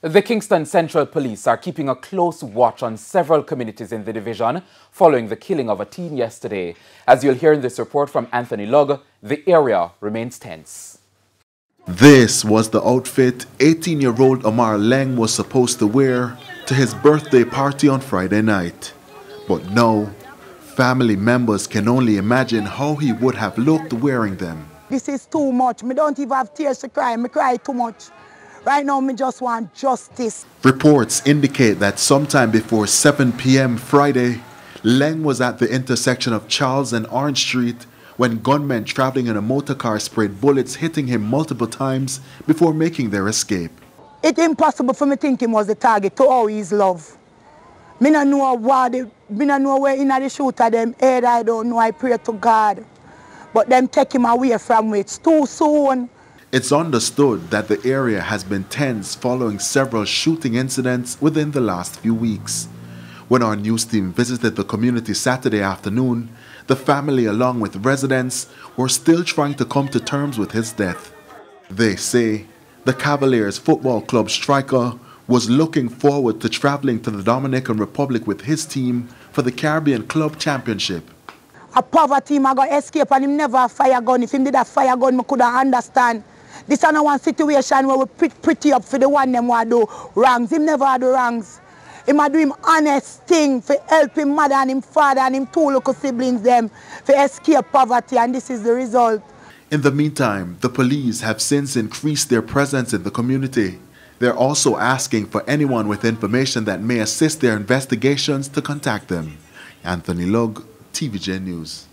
The Kingston Central Police are keeping a close watch on several communities in the division following the killing of a teen yesterday. As you'll hear in this report from Anthony Lugg, the area remains tense. This was the outfit 18-year-old Omar Leng was supposed to wear to his birthday party on Friday night. But no, family members can only imagine how he would have looked wearing them. This is too much. I don't even have tears to cry. I cry too much. Right now, I just want justice. Reports indicate that sometime before 7 p.m. Friday, Leng was at the intersection of Charles and Orange Street when gunmen traveling in a motorcar sprayed bullets, hitting him multiple times before making their escape. It's impossible for me to think him was the target to all his love. I don't know where in the shooter them head. I don't know. I pray to God. But them take him away from it. It's too soon. It's understood that the area has been tense following several shooting incidents within the last few weeks. When our news team visited the community Saturday afternoon, the family along with residents were still trying to come to terms with his death. They say the Cavaliers Football Club striker was looking forward to traveling to the Dominican Republic with his team for the Caribbean Club Championship. A poverty team I got escape and him never fire gun. If him did a fire gun, I couldn't understand. This is not one situation where we pretty up for the one them who do wrongs. Him never do wrongs. He do him honest thing for help him mother and him father and him two local siblings them for escape poverty, and this is the result. In the meantime, the police have since increased their presence in the community. They're also asking for anyone with information that may assist their investigations to contact them. Anthony Lugg, TVJ News.